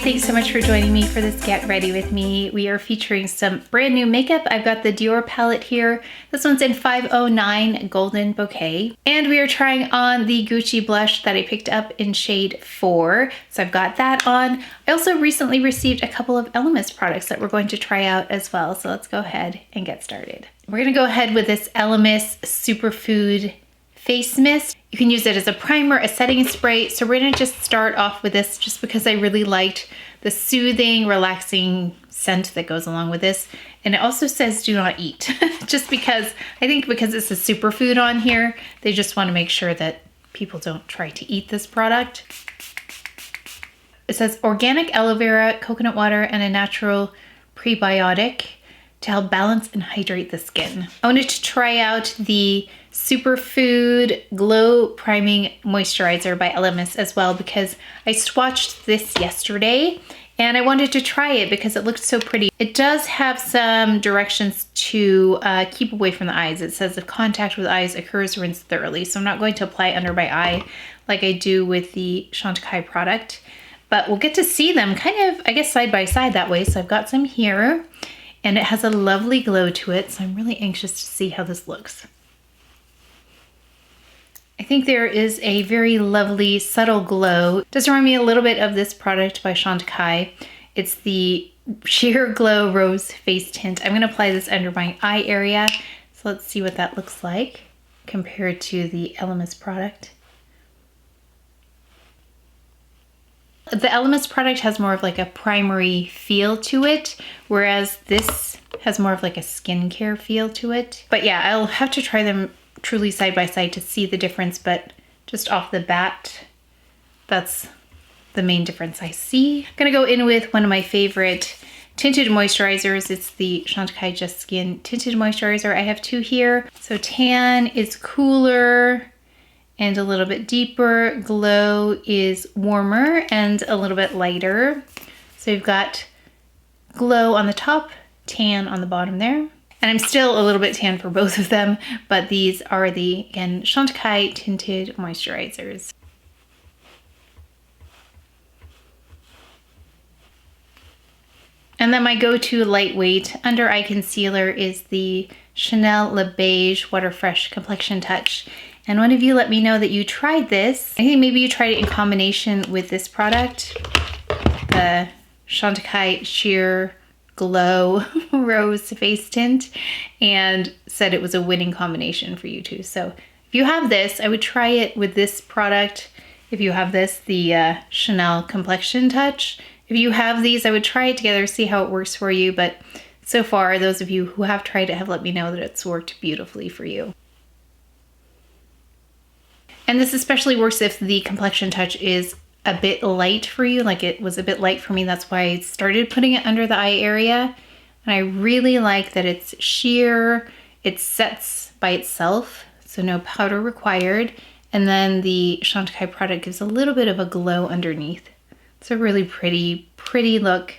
thanks so much for joining me for this Get Ready With Me. We are featuring some brand new makeup. I've got the Dior palette here. This one's in 509 Golden Bouquet. And we are trying on the Gucci blush that I picked up in shade 4. So I've got that on. I also recently received a couple of Elemis products that we're going to try out as well. So let's go ahead and get started. We're gonna go ahead with this Elemis Superfood face mist. You can use it as a primer, a setting spray. So we're gonna just start off with this just because I really liked the soothing, relaxing scent that goes along with this. And it also says do not eat, just because I think because it's a superfood on here, they just wanna make sure that people don't try to eat this product. It says organic aloe vera, coconut water, and a natural prebiotic to help balance and hydrate the skin. I wanted to try out the Superfood Glow Priming Moisturizer by Elemis as well because I swatched this yesterday and I wanted to try it because it looked so pretty. It does have some directions to keep away from the eyes. It says if contact with eyes occurs, rinse thoroughly. So I'm not going to apply under my eye like I do with the Chantecaille product, but we'll get to see them kind of, I guess, side by side that way. So I've got some here and it has a lovely glow to it. So I'm really anxious to see how this looks. I think there is a very lovely subtle glow. It does remind me a little bit of this product by Chantecaille. It's the Sheer Glow Rose Face Tint. I'm gonna apply this under my eye area. So let's see what that looks like compared to the Elemis product. The Elemis product has more of like a primary feel to it, whereas this has more of like a skincare feel to it. But yeah, I'll have to try them truly side by side to see the difference, but just off the bat, that's the main difference I see. I'm gonna go in with one of my favorite tinted moisturizers. It's the Chantecaille Just Skin Tinted Moisturizer. I have two here. So tan is cooler and a little bit deeper. Glow is warmer and a little bit lighter. So you've got glow on the top, tan on the bottom there. And I'm still a little bit tan for both of them, but these are the, again, Chantecaille Tinted Moisturizers. And then my go-to lightweight under eye concealer is the Chanel Le Beige Water Fresh Complexion Touch. And one of you let me know that you tried this. I think maybe you tried it in combination with this product, the Chantecaille Sheer Glow Rose Face Tint, and said it was a winning combination for you too. So if you have this, I would try it with this product. If you have this, the Chanel Complexion Touch. If you have these, I would try it together, see how it works for you. But so far, those of you who have tried it have let me know that it's worked beautifully for you. And this especially works if the Complexion Touch is a bit light for you, like it was a bit light for me. That's why I started putting it under the eye area. And I really like that it's sheer, it sets by itself, so no powder required. And then the Chantecaille product gives a little bit of a glow underneath. It's a really pretty, pretty look,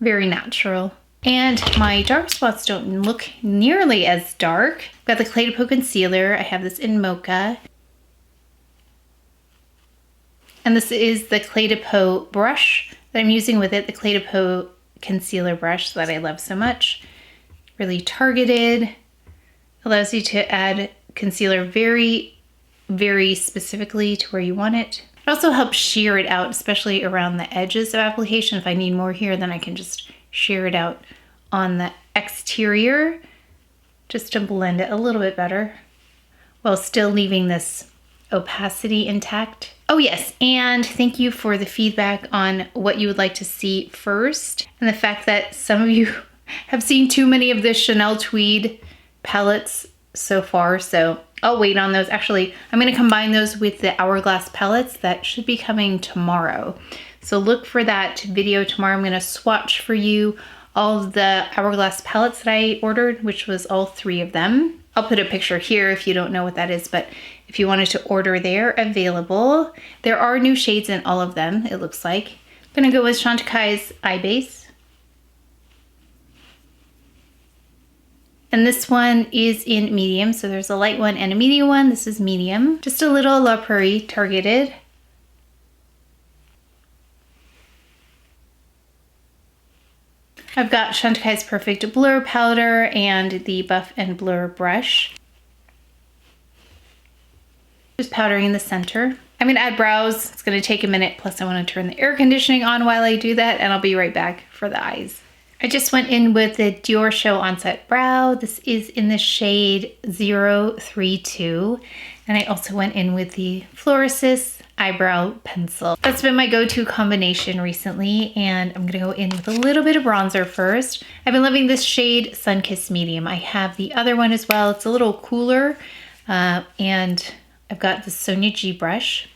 very natural. And my dark spots don't look nearly as dark. I've got the CdP Concealer. I have this in Mocha. And this is the CdP brush that I'm using with it, the CdP Concealer Brush that I love so much. Really targeted, allows you to add concealer very, very specifically to where you want it. It also helps sheer it out, especially around the edges of application. If I need more here, then I can just sheer it out on the exterior just to blend it a little bit better while still leaving this opacity intact. Oh yes, and thank you for the feedback on what you would like to see first, and the fact that some of you have seen too many of the Chanel Tweed palettes so far, so I'll wait on those. Actually, I'm gonna combine those with the Hourglass palettes that should be coming tomorrow. So look for that video tomorrow. I'm gonna swatch for you all of the Hourglass palettes that I ordered, which was all 3 of them. I'll put a picture here if you don't know what that is, but if you wanted to order, they're available. There are new shades in all of them, it looks like. I'm gonna go with Chantecaille's Eye Base. And this one is in medium, so there's a light one and a medium one. This is medium. Just a little La Prairie targeted. I've got Chantecaille's Perfect Blur Powder and the Buff and Blur brush. Just powdering in the center. I'm gonna add brows. It's gonna take a minute, plus I wanna turn the air conditioning on while I do that, and I'll be right back for the eyes. I just went in with the Dior Show Onset Brow. This is in the shade 032. And I also went in with the FLORASIS Eyebrow Pencil. That's been my go-to combination recently, and I'm gonna go in with a little bit of bronzer first. I've been loving this shade Sunkiss Medium. I have the other one as well. It's a little cooler, and I've got the SONIA G brush.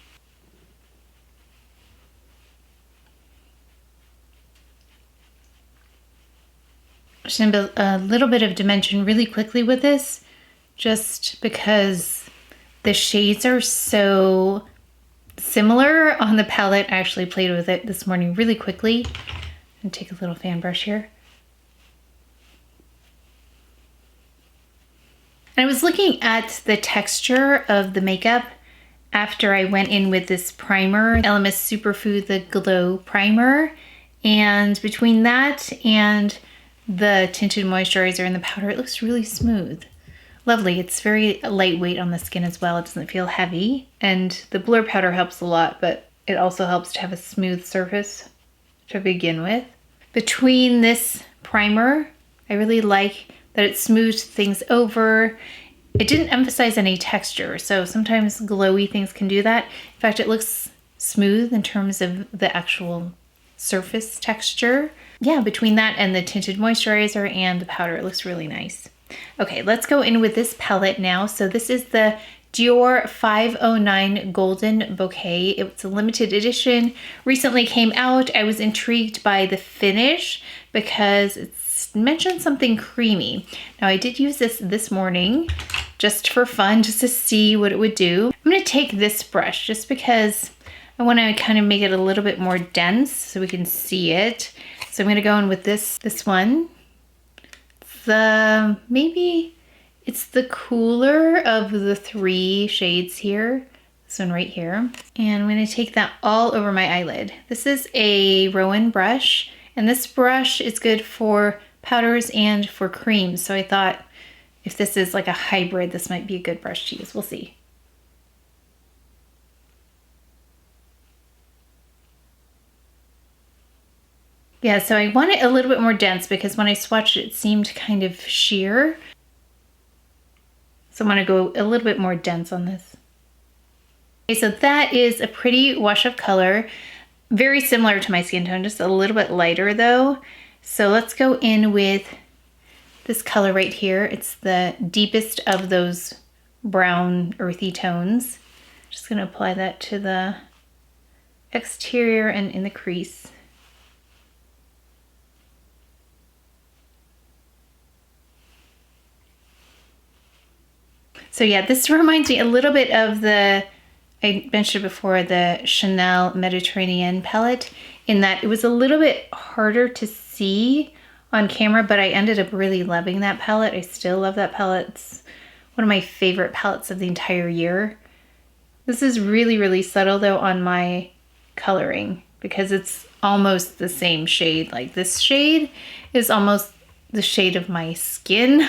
Just gonna build a little bit of dimension really quickly with this, just because the shades are so similar on the palette. I actually played with it this morning really quickly. And take a little fan brush here. And I was looking at the texture of the makeup after I went in with this primer, LMS Superfood, the Glow Primer. And between that and the tinted moisturizer and the powder, it looks really smooth. Lovely. It's very lightweight on the skin as well. It doesn't feel heavy. And the blur powder helps a lot, but it also helps to have a smooth surface to begin with. Between this primer, I really like that it smooths things over. It didn't emphasize any texture, so sometimes glowy things can do that. In fact, it looks smooth in terms of the actual surface texture. Yeah, between that and the tinted moisturizer and the powder, it looks really nice. Okay, let's go in with this palette now. So this is the Dior 509 Golden Bouquet. It's a limited edition, recently came out. I was intrigued by the finish because it's mentioned something creamy. Now I did use this morning just for fun, just to see what it would do. I'm gonna take this brush just because I wanna kind of make it a little bit more dense so we can see it. So I'm gonna go in with this one. Maybe it's the cooler of the three shades here. This one right here. And I'm gonna take that all over my eyelid. This is a ROEN brush, and this brush is good for powders and for creams. So I thought if this is like a hybrid, this might be a good brush to use. We'll see. Yeah, so I want it a little bit more dense because when I swatched it, it seemed kind of sheer. So I'm gonna go a little bit more dense on this. Okay, so that is a pretty wash of color. Very similar to my skin tone, just a little bit lighter though. So let's go in with this color right here. It's the deepest of those brown earthy tones. Just gonna apply that to the exterior and in the crease. So yeah, this reminds me a little bit of the, I mentioned before, the Chanel Mediterranean palette, in that it was a little bit harder to see on camera, but I ended up really loving that palette. I still love that palette. It's one of my favorite palettes of the entire year. This is really, really subtle though on my coloring because it's almost the same shade. Like this shade is almost the shade of my skin.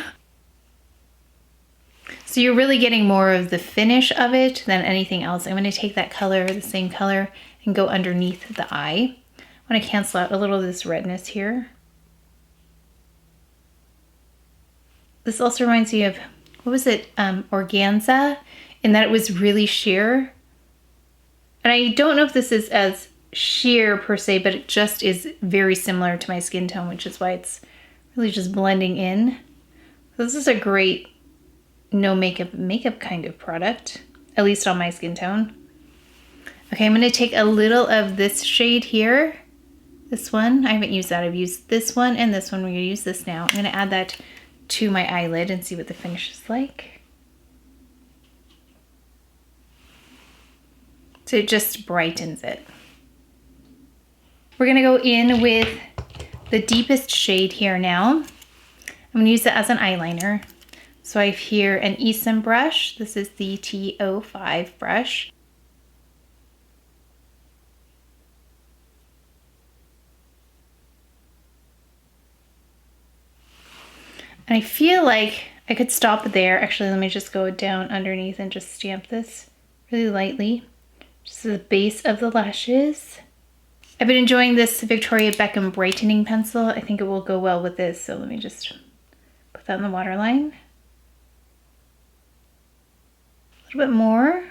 So you're really getting more of the finish of it than anything else. I'm going to take that color, the same color, and go underneath the eye. I want to cancel out a little of this redness here. This also reminds me of, what was it, Organza, in that it was really sheer. And I don't know if this is as sheer per se, but it just is very similar to my skin tone, which is why it's really just blending in. So this is a great no makeup kind of product, at least on my skin tone. Okay, I'm gonna take a little of this shade here. This one, I haven't used that. I've used this one and this one. We're gonna use this now. I'm gonna add that to my eyelid and see what the finish is like. So it just brightens it. We're gonna go in with the deepest shade here now. I'm gonna use it as an eyeliner. So I have here an ESUM brush. This is the T05 brush. And I feel like I could stop there. Actually, let me just go down underneath and just stamp this really lightly. Just the base of the lashes. I've been enjoying this Victoria Beckham Brightening Pencil. I think it will go well with this. So let me just put that in the waterline. A little bit more.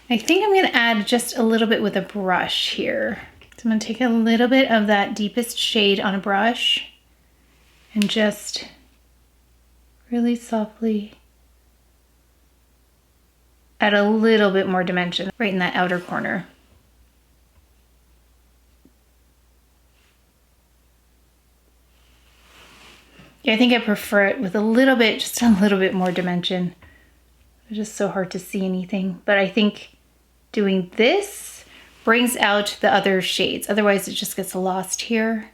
I think I'm gonna add just a little bit with a brush here. So I'm gonna take a little bit of that deepest shade on a brush and just really softly add a little bit more dimension right in that outer corner. Yeah, I think I prefer it with a little bit, just a little bit more dimension. It's just so hard to see anything, but I think doing this brings out the other shades. Otherwise it just gets lost here.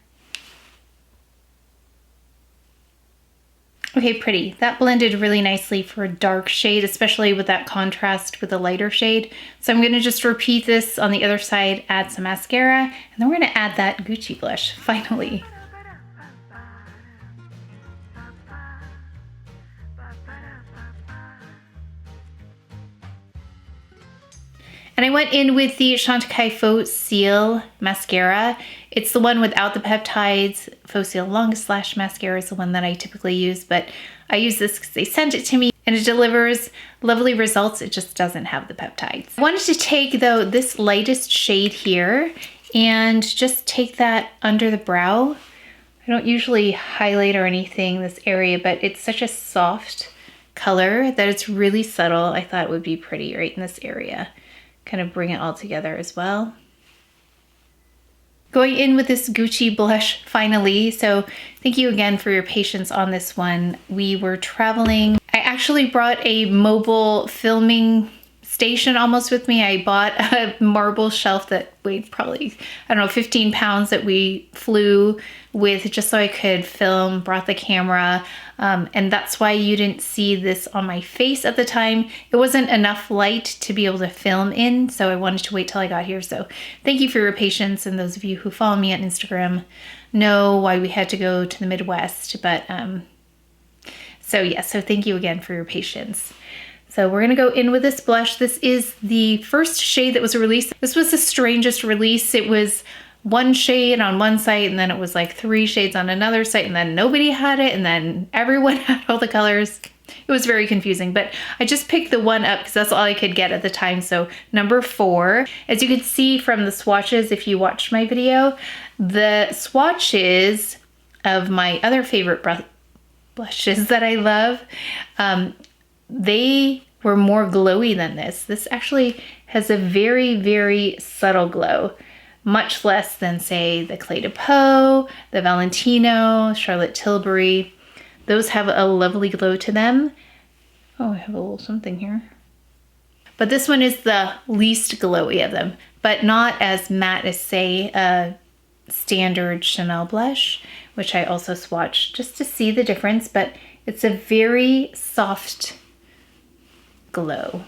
Okay, pretty. That blended really nicely for a dark shade, especially with that contrast with a lighter shade. So I'm gonna just repeat this on the other side, add some mascara, and then we're gonna add that Gucci blush, finally. And I went in with the Chantecaille Faux Seal Mascara. It's the one without the peptides. Faux Seal Longest Lash Mascara is the one that I typically use, but I use this because they sent it to me and it delivers lovely results. It just doesn't have the peptides. I wanted to take, though, this lightest shade here and just take that under the brow. I don't usually highlight or anything this area, but it's such a soft color that it's really subtle. I thought it would be pretty right in this area. Kind of bring it all together as well. Going in with this Gucci blush finally. So thank you again for your patience on this one. We were traveling. I actually brought a mobile filming station almost with me. I bought a marble shelf that weighed probably, I don't know, 15 pounds that we flew with just so I could film, brought the camera. And that's why you didn't see this on my face at the time. It wasn't enough light to be able to film in, so I wanted to wait till I got here. So thank you for your patience, and those of you who follow me on Instagram know why we had to go to the Midwest. But so yeah, so thank you again for your patience. So we're gonna go in with this blush. This is the first shade that was released. This was the strangest release. It was one shade on one site, and then it was like 3 shades on another site, and then nobody had it, and then everyone had all the colors. It was very confusing, but I just picked the one up because that's all I could get at the time. So number 4, as you could see from the swatches, if you watched my video, the swatches of my other favorite blushes that I love, they were more glowy than this. This actually has a very, very subtle glow. Much less than, say, the Clé de Peau, the Valentino, Charlotte Tilbury. Those have a lovely glow to them. Oh, I have a little something here. But this one is the least glowy of them, but not as matte as, say, a standard Chanel blush, which I also swatched just to see the difference, but it's a very soft glow.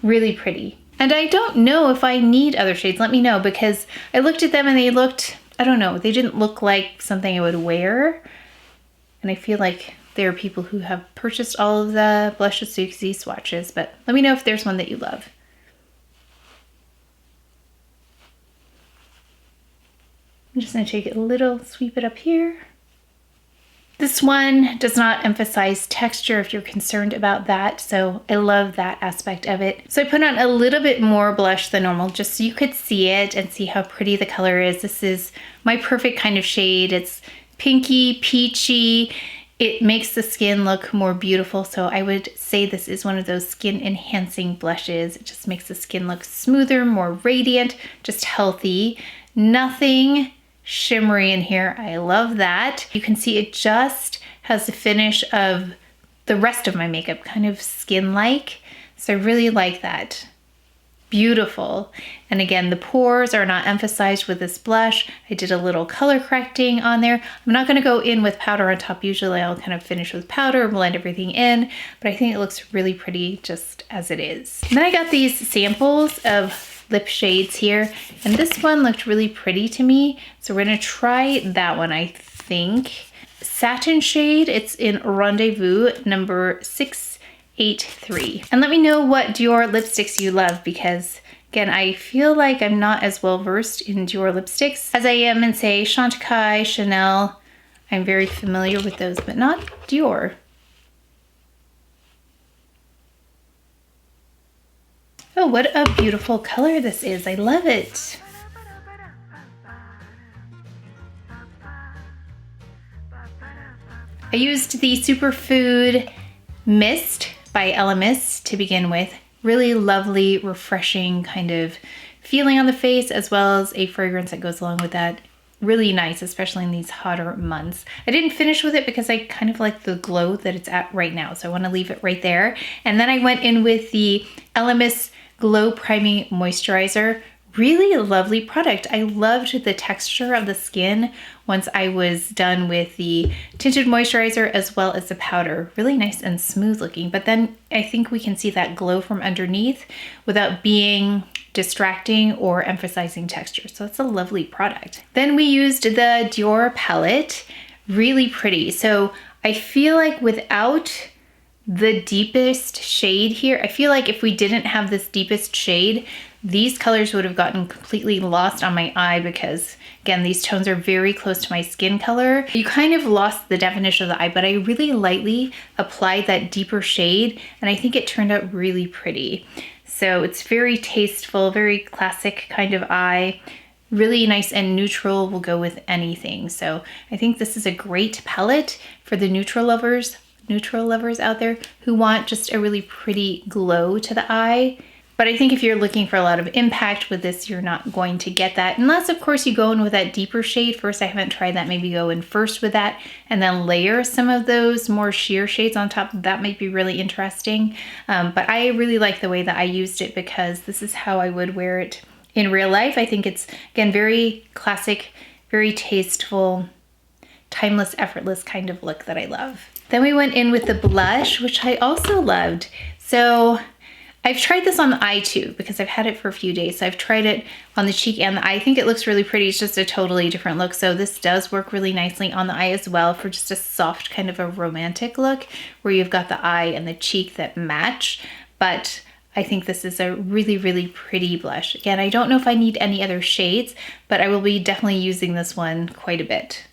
Really pretty. And I don't know if I need other shades. Let me know, because I looked at them and they looked, I don't know, they didn't look like something I would wear. And I feel like there are people who have purchased all of the blushes so you can see swatches, but let me know if there's one that you love. I'm just gonna take it a little, sweep it up here. This one does not emphasize texture if you're concerned about that, so I love that aspect of it. So I put on a little bit more blush than normal just so you could see it and see how pretty the color is. This is my perfect kind of shade. It's pinky, peachy. It makes the skin look more beautiful, so I would say this is one of those skin enhancing blushes. It just makes the skin look smoother, more radiant, just healthy. Nothing shimmery in here. I love that. You can see it just has the finish of the rest of my makeup, kind of skin-like. So I really like that. Beautiful. And again, the pores are not emphasized with this blush. I did a little color correcting on there. I'm not gonna go in with powder on top. Usually I'll kind of finish with powder, blend everything in, but I think it looks really pretty just as it is. And then I got these samples of lip shades here, and this one looked really pretty to me, so we're gonna try that one. I think, satin shade. It's in Rendez-vous number 683. And let me know what Dior lipsticks you love, because again, I feel like I'm not as well versed in Dior lipsticks as I am in, say, Chantecaille, Chanel. I'm very familiar with those, but not Dior. Oh, what a beautiful color this is. I love it. I used the Superfood Mist by Elemis to begin with. Really lovely, refreshing kind of feeling on the face, as well as a fragrance that goes along with that. Really nice, especially in these hotter months. I didn't finish with it because I kind of like the glow that it's at right now, so I want to leave it right there. And then I went in with the Elemis Glow Priming Moisturizer. Really lovely product. I loved the texture of the skin once I was done with the tinted moisturizer as well as the powder. Really nice and smooth looking, but then I think we can see that glow from underneath without being distracting or emphasizing texture. So it's a lovely product. Then we used the Dior palette. Really pretty. So I feel like without the deepest shade here, I feel like if we didn't have this deepest shade, these colors would have gotten completely lost on my eye, because again, these tones are very close to my skin color. You kind of lost the definition of the eye, but I really lightly applied that deeper shade, and I think it turned out really pretty. So it's very tasteful, very classic kind of eye. Really nice and neutral, will go with anything. So I think this is a great palette for the neutral lovers out there who want just a really pretty glow to the eye. But I think if you're looking for a lot of impact with this, you're not going to get that. Unless, of course, you go in with that deeper shade first. I haven't tried that. Maybe go in first with that and then layer some of those more sheer shades on top. That might be really interesting. But I really like the way that I used it, because this is how I would wear it in real life. I think it's, again, very classic, very tasteful, timeless, effortless kind of look that I love. Then we went in with the blush, which I also loved. So I've tried this on the eye too, because I've had it for a few days. So I've tried it on the cheek and the eye. I think it looks really pretty. It's just a totally different look. So this does work really nicely on the eye as well, for just a soft kind of a romantic look where you've got the eye and the cheek that match. But I think this is a really, really pretty blush. Again, I don't know if I need any other shades, but I will be definitely using this one quite a bit.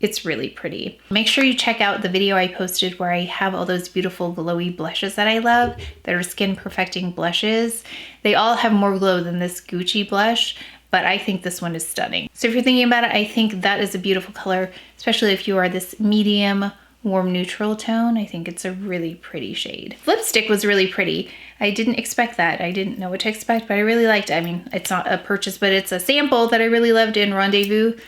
It's really pretty. Make sure you check out the video I posted where I have all those beautiful glowy blushes that I love, that are skin perfecting blushes. They all have more glow than this Gucci blush, but I think this one is stunning. So if you're thinking about it, I think that is a beautiful color, especially if you are this medium warm neutral tone. I think it's a really pretty shade. Lipstick was really pretty. I didn't expect that. I didn't know what to expect, but I really liked it. I mean, it's not a purchase, but it's a sample that I really loved in Rendez-vous.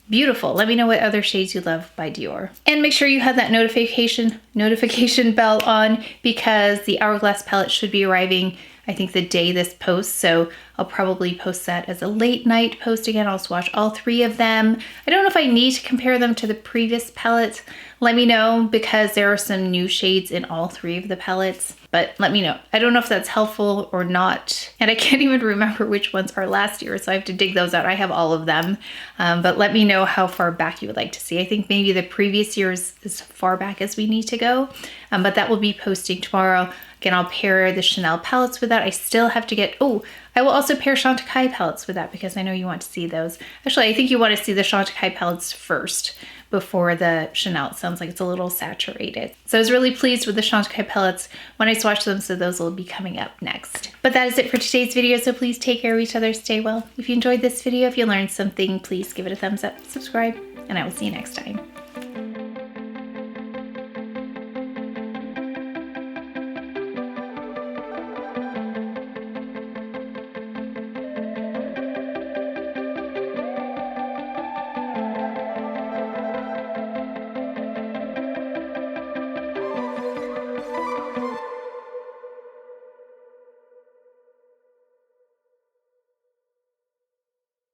Beautiful. Let me know what other shades you love by Dior. And make sure you have that notification bell on, because the Hourglass palette should be arriving, I think, the day this posts. So I'll probably post that as a late night post again. I'll swatch all three of them. I don't know if I need to compare them to the previous palettes. Let me know, because there are some new shades in all three of the palettes, but let me know. I don't know if that's helpful or not. And I can't even remember which ones are last year, so I have to dig those out. I have all of them, but let me know how far back you would like to see. I think maybe the previous year is as far back as we need to go, but that will be posting tomorrow. Again, I'll pair the Chanel palettes with that. I still have to get, oh, I will also pair Chantecaille palettes with that, because I know you want to see those. Actually, I think you want to see the Chantecaille palettes first before the Chanel. It sounds like it's a little saturated. So I was really pleased with the Chantecaille palettes when I swatched them, so those will be coming up next. But that is it for today's video, so please take care of each other, stay well. If you enjoyed this video, if you learned something, please give it a thumbs up, subscribe, and I will see you next time.